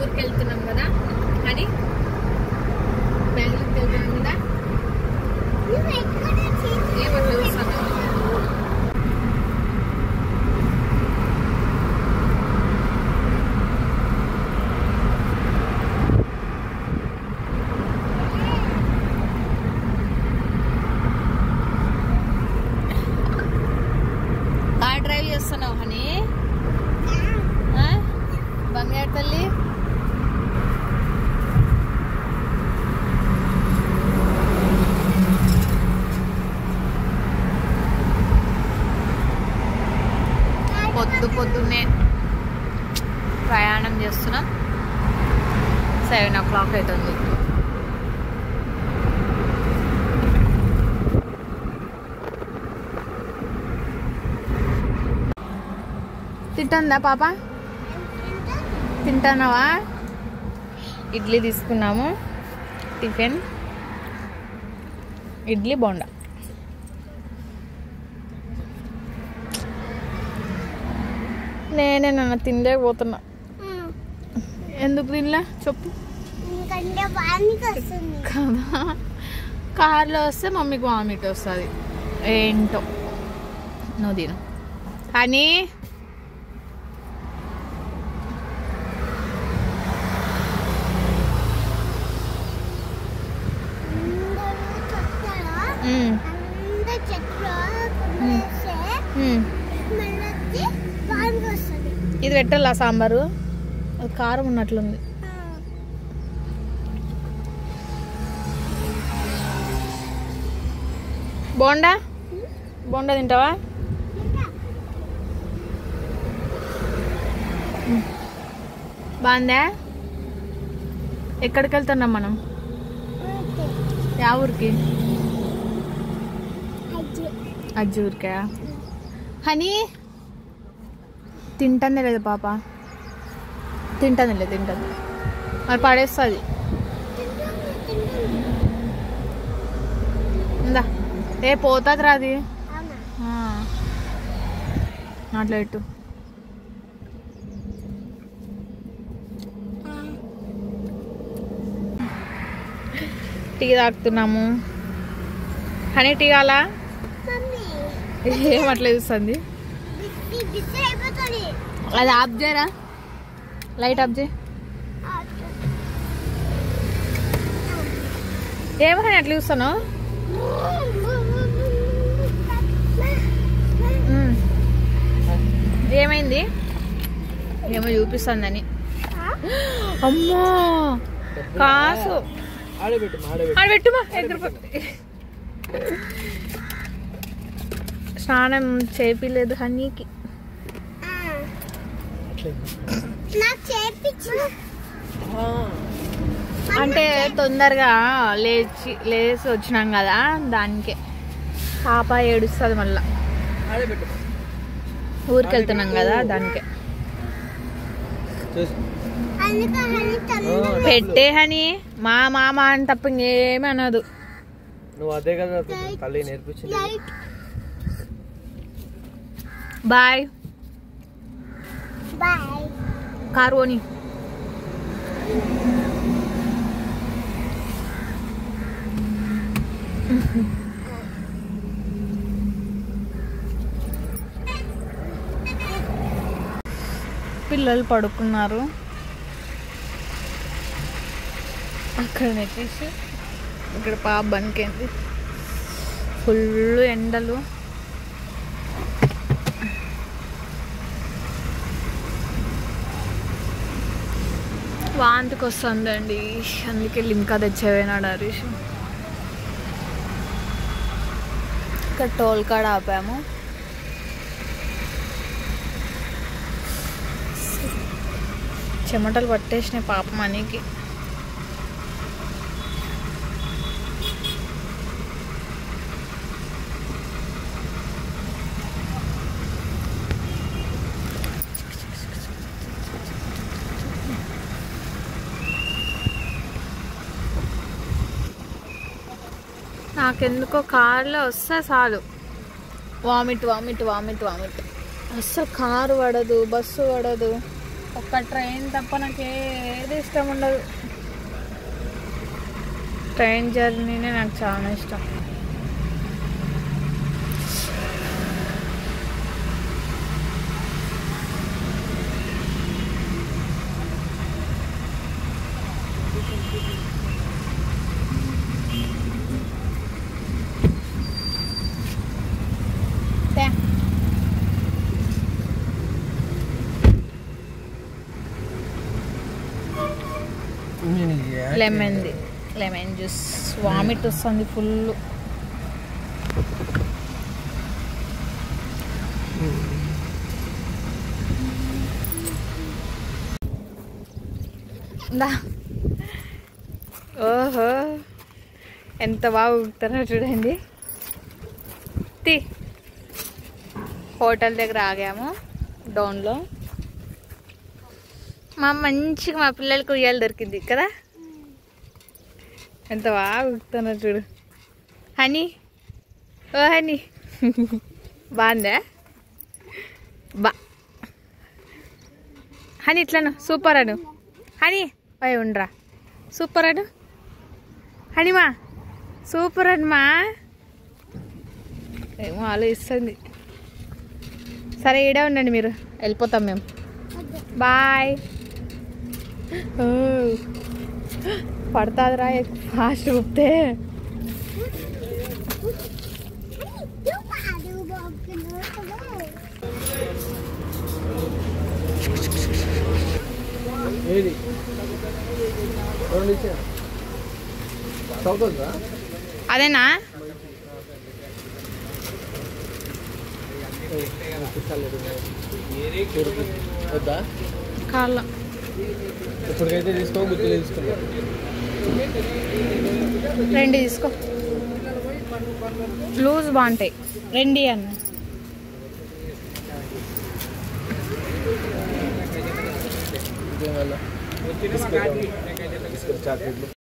ఊరికి వెళ్తున్నాం కదా అని బెంగళూరుకి వెళ్తున్నాం కదా ఏమట్లా చూస్తాను కార్ డ్రైవ్ చేస్తున్నావు హనీ బంగారు తల్లి పొద్దున్నే ప్రయాణం చేస్తున్నాం 7 o'clock అవుతుంది తింటుందా పాప తింటానావా ఇడ్లీ తీసుకున్నాము టిఫిన్ ఇడ్లీ బోండా నేనే నన్ను తినలేకపోతున్నా ఎందుకు తినలే చెప్పు కదా కార్లో వస్తే మమ్మీకి వామిట్ వస్తుంది ఏంటో నువ్వు తిను కానీ ఇది పెట్టాలా సాంబారు అది కారం ఉన్నట్లుంది బోండా బోండా తింటావా బాగుందా ఎక్కడికి వెళ్తున్నాం మనం యా ఊరికి అజ్జి ఊరికా హనీ తింటుంది లేదు పాప తింటుంది లేదు తింటుంది మరి పడేస్తుంది ఇందా ఏ పోతుంది రాది అట్లా ఇటు టీ తాగుతున్నాము హనీ టీ కావాలా ఏమట్లా చూస్తుంది అది ఆఫ్ చేయరా లైట్ ఆఫ్ చేయి ఏమని అట్లా చూస్తాను ఏమైంది ఏమో చూపిస్తుందని అమ్మో కాసు ఆడబెట్టుమా స్నానం చేపిలేదు హనీకి అంటే తొందరగా లేచి వచ్చినాం కదా దానికే పాప ఏడుస్తుంది మళ్ళా ఊరికి వెళ్తున్నాం కదా దానికే పెట్టే హనీ మా మామ అని తప్ప ఇంకేమీ అనదు నువ్వు అదే కదా తల్లి నేర్పించింది బాయ్ కారుని పిల్లలు పడుకున్నారు అక్కడ నెట్టేసి ఇక్కడ పాప బనికింది ఫుల్ ఎండలు వాంతికి వస్తుందండి అందుకే లింకా తెచ్చేవేనాడు హరీష్ ఇక్కడ టోల్ కాడ ఆపాము చెమటలు పట్టేసినాయి పాప మనీకి నాకెందుకో కార్లో వస్తే చాలు వామిట్ వామిట్ వామిట్ వామిట్ అస్సలు కారు పడదు బస్సు పడదు ఒక్క ట్రైన్ తప్ప నాకు ఏది ఇష్టం ఉండదు. ట్రైన్ జర్నీనే నాకు చాలా ఇష్టం. Lemon juice. వామిట్ వస్తుంది ఫుల్. ఓహో ఎంత బాగా ఊగుతారో చూడండి. హోటల్ దగ్గర ఆగాము డౌన్లో. మంచిగా మా పిల్లలకి ఉయ్యాలు దొరికింది కదా. ఎంత బాగా ఊగుతున్నారు చూడు. హనీ ఓ హనీ బాగుందా? హనీ ఇట్లాను సూపర్ అను. హనీ అయ్యి ఉండరా సూపర్ అను. హనీమా సూపర్ అనమా. ఏమో ఆలోచిస్తుంది. సరే ఈడే ఉండండి మీరు, వెళ్ళిపోతాం మేము. బాయ్. పడుతుందిరా ఫాస్ట్ ఊపితే. అదేనా కాళ్ళ ఇప్పటికైతే తీసుకో, గుర్తు తీసుకున్నా. 2 తీసుకో, లూజ్ బాగుంటాయి 2 అన్న. చాక్లెట్లు